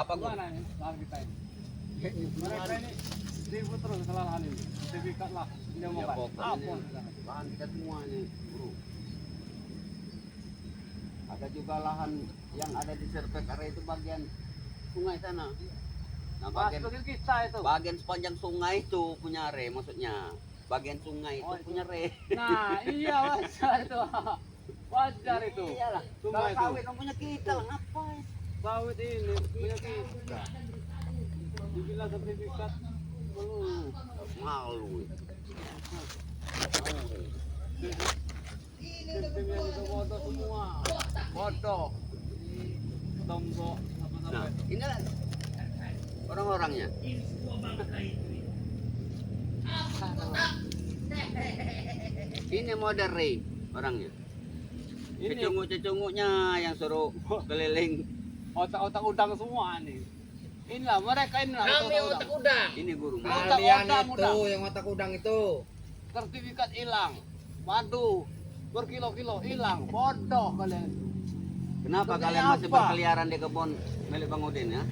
Apa guru? Gimana nih lahan kita ini? Mereka ini ribut terus masalah lahan ini. Sertifikat lah, dia mau kan. Apa? Lahan kita semuanya, bro. Ada juga lahan yang ada di Serpek area itu bagian sungai sana. Nah, Pas bagian kita itu. bagian sepanjang sungai itu punya re, maksudnya bagian sungai itu Oh, itu. punya re. Nah, iya wajar itu. Wajar itu. Iyalah. Sungai Kalau itu. sawit kan punya kita lah, ngapain? Sawit ini punya kita. Dibilang sertifikat belum. Malu. Sistemnya itu bodoh semua. Bodoh. Tombok Nah, apa-apa itu. inilah orang-orangnya. Ini model re orangnya. Ini Cecungu-cecungunya yang suruh keliling. otak-otak udang semua nih. Inilah mereka inilah Kami yang otak udang. Ini guru. Kalian Otak-otak itu udang. yang otak udang itu. Sertifikat hilang. Madu berkilo-kilo hilang. Bodoh kalian. Kenapa Sebenarnya kalian masih apa? berkeliaran di kebun milik Bang Udin ya?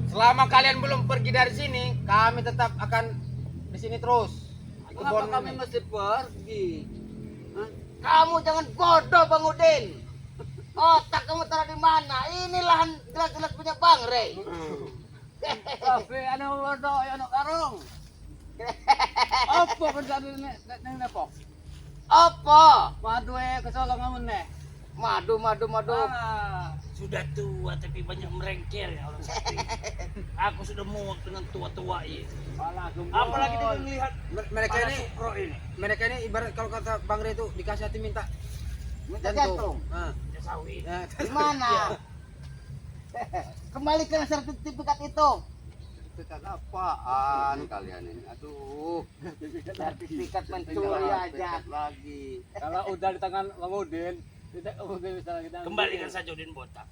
Selama kalian belum pergi dari sini, kami tetap akan di sini terus. Di Kenapa kebun kami ini. mesti pergi? Hah? Kamu jangan bodoh Bang Udin. Otak kamu taruh di mana? Ini lahan jelas-jelas punya Bang Rey. Tapi anu bodoh ya anu karung. Apa kerjaan ini nepok? Apa? Madu kesolong ngamun nih. Madu. Ah, Sudah tua tapi banyak merengkel ya orang seperti ini. Aku sudah muak dengan tua-tua ini. malah gembol. Apalagi dengan melihat Mereka para ini sukro ini. mereka ini ibarat kalau kata Bang Rey itu dikasih hati minta Minta jantung. jantung. Nah, Ya sawit. ya. Gimana? Kembalikan sertifikat itu. Sertifikat apaan kalian ini? Aduh. Sertifikat mencuri aja lagi. Kalau udah di tangan Bang Udin, tidak mungkin bisa kita ambil. Kembalikan saja Udin Botak.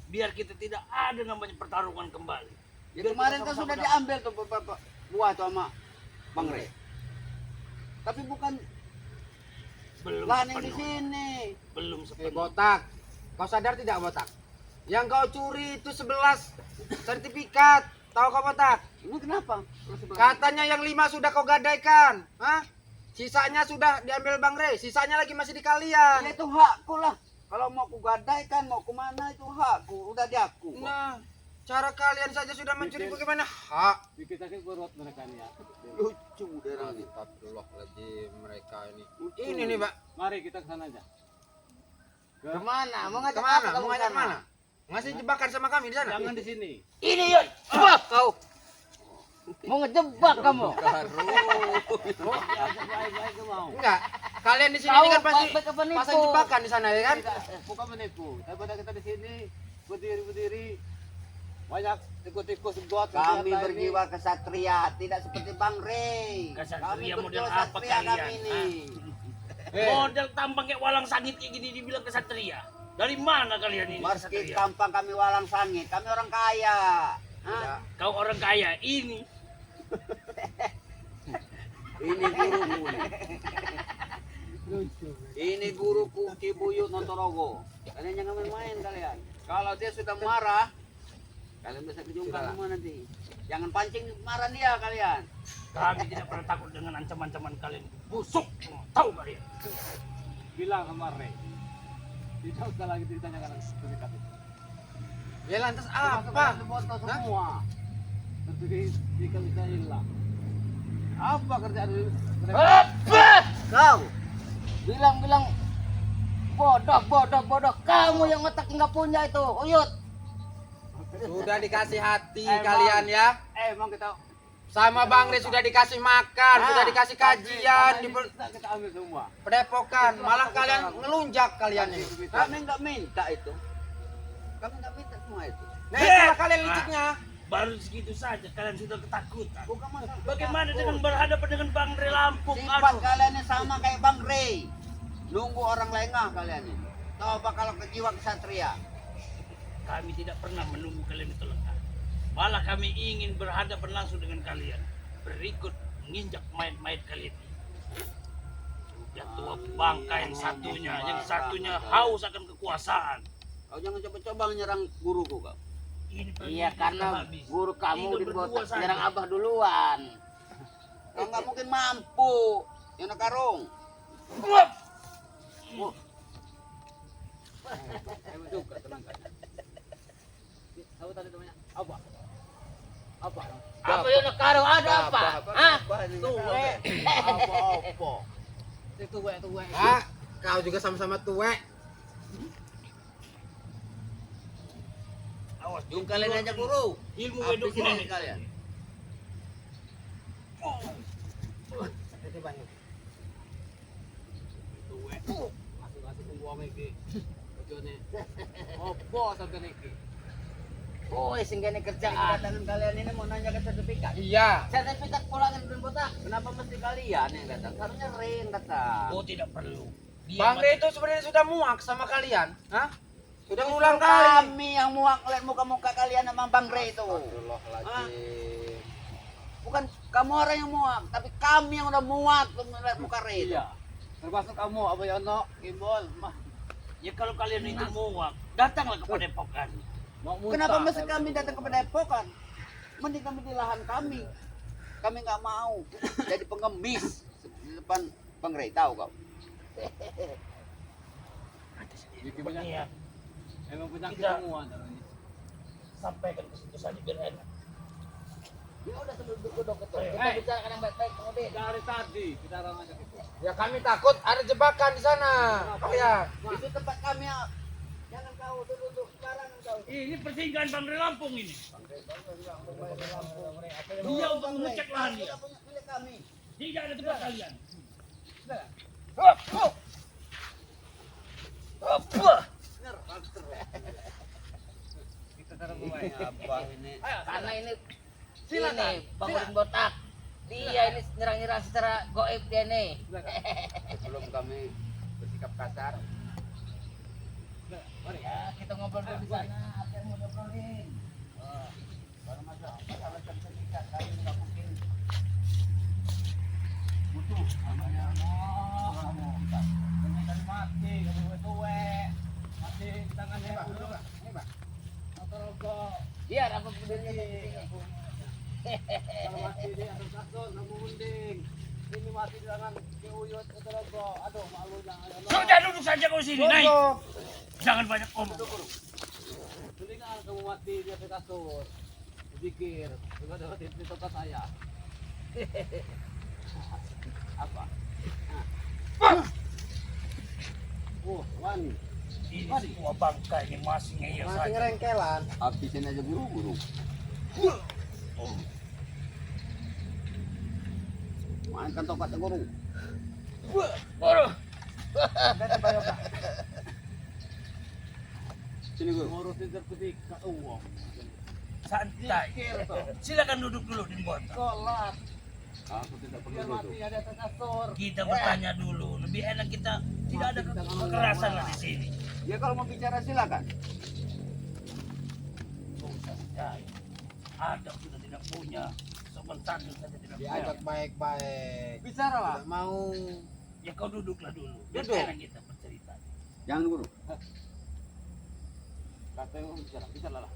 Biar kita tidak ada namanya pertarungan kembali. Ya, kemarin kan sudah diambil tuh beberapa buah tuh sama Bang Re. Tapi bukan Belum lahan yang di sepenuh. sini. Belum Eh sepenuh. botak. Kau sadar tidak botak? Yang kau curi itu 11 sertifikat. Tahu kau botak? Ini kenapa? Katanya yang 5 sudah kau gadaikan. Hah? Sisanya sudah diambil Bang Rey. Sisanya lagi masih di Ya, kalian. itu hakku lah. Kalau mau ku gadaikan, mau kemana itu hakku. Udah di aku. kok. Nah, cara kalian saja sudah mencuri bagaimana? Hak. Bikin sakit perut mereka nih ya. Lucu deh lagi. Astagfirullahaladzim mereka ini. Lucu. Ini nih, Pak. Mari kita ke sana aja. Kemana? Mau ngajak Kemana? apa kamu Mau ngajak sana? mana? Ngasih jebakan sama kami di sana. Jangan di sini. Ini yuk, jebak kau. Mau ngejebak kamu. Diajak baik-baik ke mau. Enggak. Kalian di sini Kau kan pasti baik-baik apa nipu? pasang jebakan di sana ya kan? Bukan menipu. Daripada kita di sini berdiri-berdiri banyak ikut-ikut buat Kami kegiatan berjiwa kesatria, tidak seperti Bang Rey. Kesatria Kami model berjiwa apa kesatria kalian? kami ini. Model tampang kayak walang sangit kayak gini dibilang kesatria. Dari mana kalian ini Meski kesatria? tampang kami walang sangit, kami orang kaya. Hah? Kau orang kaya ini. Ini guruku. Ini guruku Cibuyut Nontorogo. Kalian jangan main-main kalian. Kalau dia sudah marah, kalian bisa kejungkal semua nanti. Jangan pancing marah dia kalian. Kami tidak pernah takut dengan ancaman-ancaman kalian. Busuk, tahu kalian. bilang sama Rey. Tidak usah lagi ditanyakan sertifikat itu. Ya lantas Masuk apa? ke botol semua. Sertifikat bisa hilang. Apa kerjaan mereka? Kau Bilang bodoh. Kamu yang otak nggak punya itu, Uyut. Sudah dikasih hati kalian ya. Emang kita Sama Bang Rey sudah dikasih makan, sudah dikasih kajian di kita ambil semua. Padepokan. Malah kalian ngelunjak kalian ini. kami nggak minta itu. Kami nggak minta semua itu. Nah, itulah kalian liciknya. Baru segitu saja kalian sudah ketakutan. Bukan masalah. Bagaimana takut. dengan berhadapan dengan Bang Rey Lampung? Sifat Aduh. kalian ini sama kayak Bang Rey. Nunggu orang lengah kalian ini. Tahu apa kalau kejiwa kesatria? Kami tidak pernah menunggu kalian itu lengah. Malah kami ingin berhadapan langsung dengan kalian. Berikut menginjak mayat-mayat kalian. Sudah tua bangka yang satunya haus akan kekuasaan. Kau jangan coba-coba menyerang guruku kau. Ini Iya, pergi karena habis. guru kamu Tinggal di berdua botak saja. nyerang abah duluan. Kau nggak mungkin mampu. Yang nak karung. Emang juga tenang kan. Tahu tadi namanya apa? Apa? Apa yang nak karo ada apa? Hah? Tuwe. Apa? Itu tuwe. Ah, kau juga sama-sama tuwek. Awas, Yung kalian aja guru. ilmu Habisin wedok aja ini. kalian. Itu banyak. Tuwe. Masuk buang iki. Bojone. Apa sampeyan iki? Oh, singgahnya kerjaan. Kedatangan kalian ini mau nanya ke sertifikat. Iya. Sertifikat pulangin dan botak. Kenapa mesti kalian yang datang? Harusnya Rin datang. Oh, tidak perlu. Dia Bang Re itu sebenarnya sudah muak sama kalian. Hah? Sudah ngulang kali. Kami yang muak lihat muka-muka kalian sama Bang Re itu. Astagfirullahaladzim. Bukan kamu orang yang muak, tapi kami yang udah muak melihat muka Re itu. Iya. Termasuk kamu Abu Yono, Kimbol, mah. Ya kalau kalian itu muak, datanglah ke Padepokan. Mau muntah. Kenapa mesti kami datang ke Padepokan? Mending kami di lahan kami. Kami nggak mau jadi pengemis di depan Bang Re, tahu kau? Jadi banyak. Iya, Emang penyakit Tidak. semua. sampaikan ke situ saja biar enak. Ya udah duduk kita Hey. bicarakan yang baik-baik kemudian. Dari tadi kita ramai gitu. Ya kami takut ada jebakan di sana. Kalian. Itu tempat kami ya. Jangan kau duduk sembarangan kau. Ini persinggahan Bang Re Lampung ini. Dia untuk mengecek lahan dia. Punya milik kami. Tidak ada tempat kalian. Kita sekarang mulai. Abang ini. Karena ini Silakan. ini bangunin botak. Dia ini nyerang-nyerang secara goib dia nih. Sebelum kami bersikap kasar, Ya, kita ngobrol dulu di sana. Apa yang mau ngobrolin? baru masalah sertifikat kami nggak mungkin Butuh. Namanya kamu. Ini kan mati, kamu tuwe. Mati di tangannya dulu. Ini, Pak. Motor rokok. Biar apa pedulnya di sini. Kalau mati di atas kasur, kamu mending. Ini mati di tangan Uyut motor rokok. Aduh, malu lah. Sudah duduk saja kau sini, naik. Duduk. Jangan banyak omong. Mendingan kamu mati di atas kasur. Pikir, juga dapat di tempat saya. Apa? Wan. Ini semua bangka ini masih ngeyel Masih saja. ngerengkelan. habisin aja guru-guru. Mainkan tokatnya guru. Waduh, Sini guru. Ngurusin sertifikat uang. santai. Silakan duduk dulu di botak. Sholat. Aku tidak perlu Biar mati duduk. ada atas kasur. Kita bertanya dulu. Lebih enak kita tidak ada kekerasan lah di sini. Ya kalau mau bicara silakan. Santai. Adab sudah tidak punya. Sopan santun saja tidak punya. Diajak baik-baik. Bicara lah. Tidak mau. Ya kau duduklah dulu. Biar Duduk. enak kita bercerita. Jangan guru. Katanya bicara lah.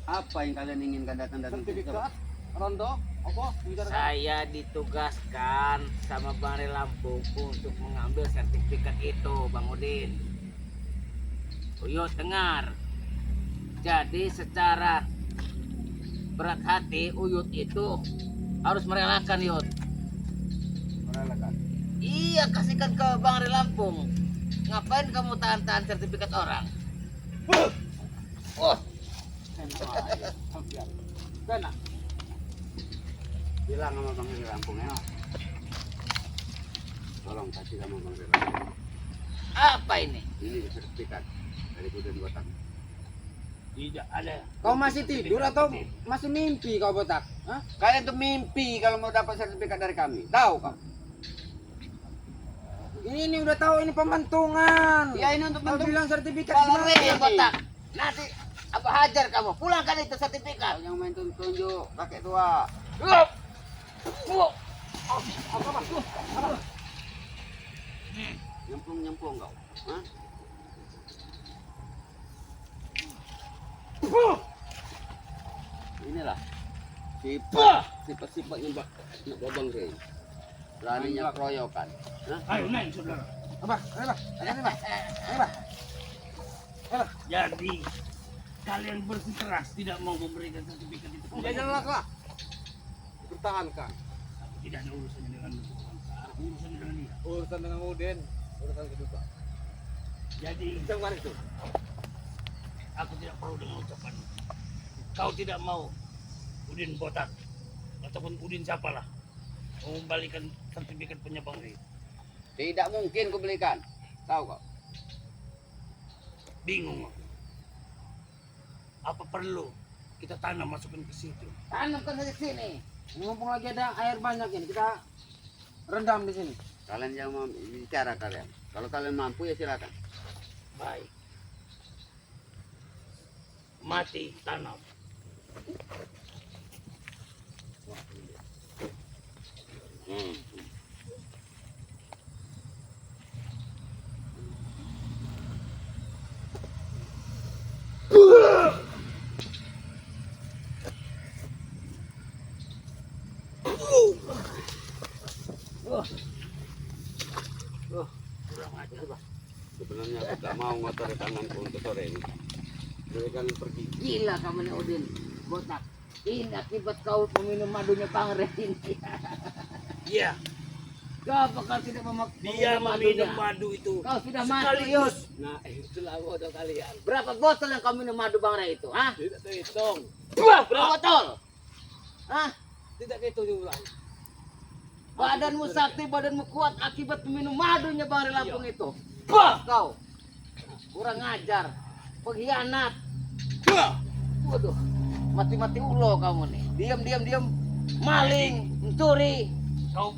Apa yang kalian inginkan datang-datang? Sertifikat, rondo, apa? Bicara. Saya ditugaskan sama Bang Re Lampung untuk mengambil sertifikat itu, Bang Udin. Uyut dengar. Jadi secara berat hati Uyut itu harus merelakan Yud. Merelakan. Iya, kasihkan ke Bang Re Lampung. Ngapain kamu tahan-tahan sertifikat orang? Oh, Benar. Bilang sama Bang Re Lampung ya. Tolong kasih sama Bang Re Lampung. apa ini? Ini sertifikat dari Buden Botak. Tidak ada. Kau masih tidur atau masih mimpi kau botak? Hah? Kalian tuh mimpi kalau mau dapat sertifikat dari kami. Tahu kau? Ini udah tahu ini pembentungan. Ya ini untuk Kau bentuk bilang sertifikat Bang Re gimana? botak. Nanti aku hajar kamu. Pulangkan itu sertifikat. yang main tunjuk kakek tua. Nyempung kau. Hah? inilah. Sifat-sifatnya nak babang Ren. Beraninya keroyokan. Hah? Ayo naik saudara. Abah, ayo bah, ayo bah, ayo bah. Jadi kalian bersikeras tidak mau memberikan sertifikat itu kembali. Janganlah. Pertahankan. Aku tidak ada urusannya dengan urusannya dengan dia. Urusan dengan Udin, urusan kedua. Jadi Jangan itu. aku tidak perlu dengan ucapan. Kau tidak mau Udin botak ataupun Udin siapalah mengembalikan sertifikat punya Bang Ray. Tidak mungkin ku belikan. Tahu kau? Bingung aku. Apa perlu kita tanam masukin ke situ? Tanamkan saja sini. Mumpung lagi ada air banyak ini, kita rendam di sini. Kalian yang mau bicara kalian. Kalau kalian mampu ya silakan. Baik. Mati tanam. Kurang ajar. Sebenarnya aku tak mau ngotori tanganku untuk sore ini. Jadi kalian pergi. Gila kamu nih Udin, botak. Ini akibat kau meminum madunya Bang Ren ini. Iya, Kau bakal tidak dia meminum meminum madunya. madu itu. Kau sudah mati, Sekaligus. Yus. Nah, itulah bodoh kalian. Berapa botol yang kau minum madu Bang Ren itu? Hah? Tidak terhitung. Berapa botol? Hah? Tidak terhitung juga. Badanmu sakti, badanmu kuat akibat minum madunya Bang Ren Lampung itu. Bah, kau. Kurang ajar. Pengkhianat. Waduh. Mati-mati ulo kamu nih. Diam. Maling, mencuri. Kau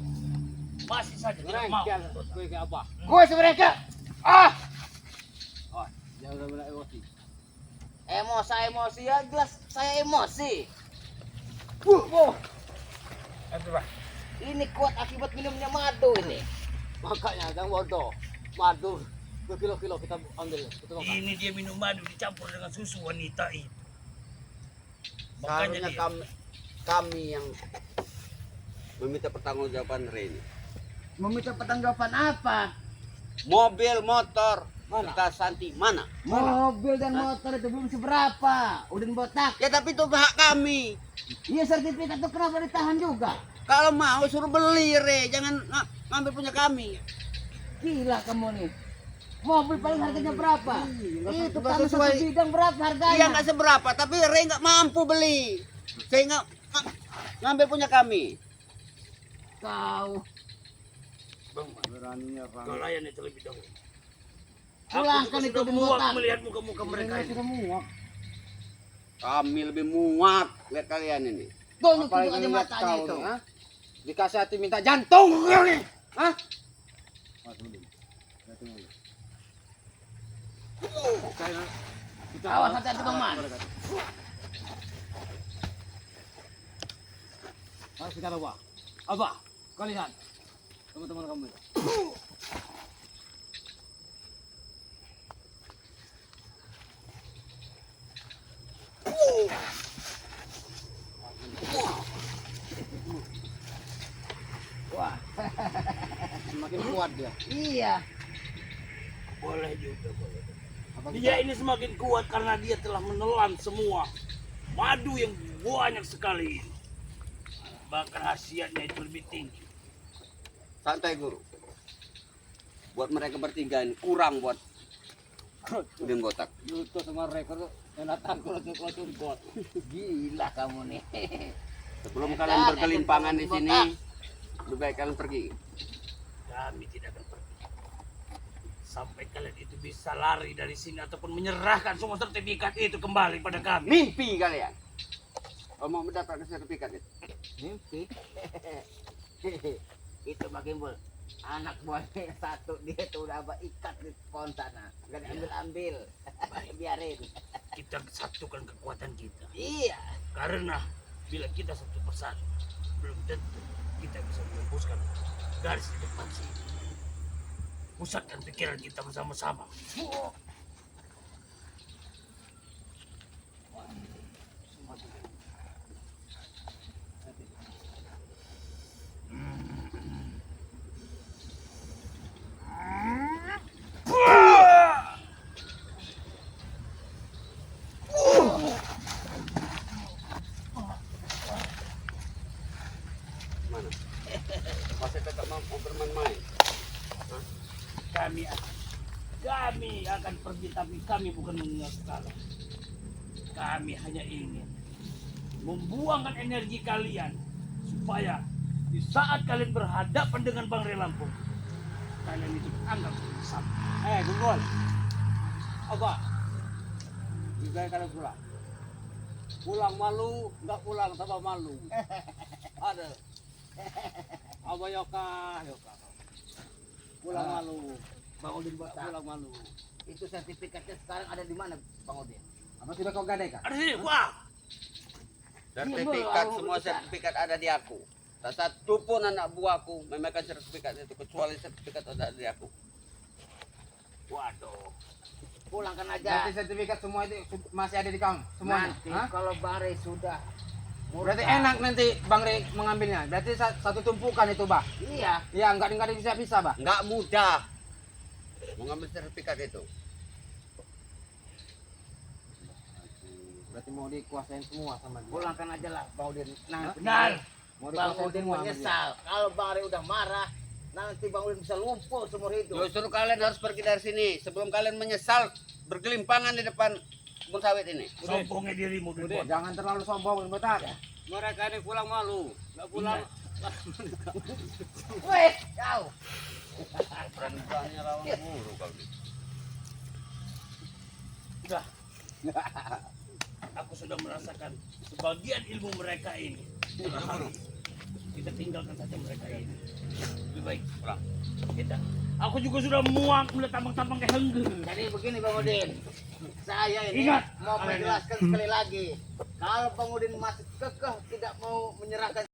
masih saja tidak mau. Gue ke apa? Gue mereka. Ah, Jangan benar emosi. emosi ya jelas saya emosi. Itu bah. Ini kuat akibat minumnya madu ini. Makanya jangan bodoh. Madu berkilo-kilo kita ambil, kita makan. Ini dia minum madu dicampur dengan susu wanita itu. Makanya Seharusnya dia kami yang meminta pertanggungjawaban Ren. Meminta pertanggungjawaban apa? Mobil, motor, serta Santi mana? Mobil dan motor itu belum seberapa. Udin botak. Ya tapi itu hak kami. Iya sertifikat itu kenapa ditahan juga? Kalau mau suruh beli Re, jangan ngambil punya kami. Gila kamu nih. Mobil paling harganya berapa? Itu nggak kamu sesuai. satu bidang berapa harganya? Iya nggak seberapa, tapi Re nggak mampu beli. Sehingga ngambil punya kami. Kau Beraninya kau layan itu lebih dahulu. pulangkan itu sudah Udin muak botak. melihat muka-muka mereka ini. Sudah muak. Kami lebih muak lihat kalian ini. Tunjuk Apalagi aja lihat matanya kau itu. nih, ha? Dikasih hati minta jantung kau nih. Hah? Awas hati-hati Bang Man. Harus kita apa? Apa? Kau lihat teman-teman kamu. Wah, Semakin kuat dia. iya. Boleh juga, boleh. Dia ini semakin kuat karena dia telah menelan semua madu yang banyak sekali. Bahkan khasiatnya itu lebih tinggi. Santai guru. Buat mereka bertiga ini kurang buat Udin botak. Itu sama rekor yang datang kalau bot. Gila kamu nih. Sebelum kalian berkelimpangan di sini, lebih baik kalian pergi. Kami tidak akan pergi sampai kalian itu bisa lari dari sini ataupun menyerahkan semua sertifikat itu kembali pada kami. Mimpi kalian. Oh, mau mendapatkan sertifikat itu. Mimpi. Itu Pak Kimbul. Anak buahnya satu dia tuh udah apa ikat di pohon sana. Gak diambil-ambil. Biarin. Kita satukan kekuatan kita. Iya. Karena bila kita satu persatu, belum tentu kita bisa menembuskan garis di depan sini. Pusatkan pikiran kita bersama-sama. pergi, tapi kami bukan mengingat kalah. Kami hanya ingin membuangkan energi kalian supaya di saat kalian berhadapan dengan Bang Lampung, kalian itu anggap sama. Gunggol. Apa? Juga kalian pulang. Pulang malu, nggak pulang tambah malu. Ada. Apa yoka? Pulang malu. Bang Udin, Pulang malu. itu sertifikatnya sekarang ada di mana, Bang Udin? Apa sudah kau gadaikan? Ada sini, wah. Sertifikat, semua sertifikat ada di aku. Tak satu pun anak buahku memegang sertifikat itu kecuali sertifikat ada di aku. Waduh, pulangkan aja. Berarti sertifikat semua itu masih ada di kamu semuanya. Nanti Hah? kalau Bang Rey sudah Berarti murka. enak nanti Bang Rey mengambilnya. Berarti satu tumpukan itu, Bah. Iya. Ya, enggak bisa-bisa, Bah. Enggak mudah mengambil sertifikat itu. Berarti mau dikuasain semua sama dia. Pulangkan aja lah, Bang Udin. Nanti Benar. Mau Bang dikuasain Udin semua sama dia. menyesal. Kalau Bang Rey udah marah, nanti Bang Udin bisa lumpuh seumur hidup. Justru kalian harus pergi dari sini sebelum kalian menyesal bergelimpangan di depan kebun sawit ini. Sombongnya dirimu, Gunggol. Jangan terlalu sombong, Betat. Mereka ini pulang malu, nggak pulang. Weh, kau. Berani-beraninya lawan guru kau. Sudah. Aku sudah merasakan sebagian ilmu mereka ini. Kita tinggalkan saja mereka ini. Lebih baik Pulang. kita. Aku juga sudah muak melihat tambang-tambang kayak henggeng. Jadi begini Bang Udin, saya ini Ingat, mau kalian menjelaskan sekali lagi. Kalau Bang Udin masih kekeh tidak mau menyerahkan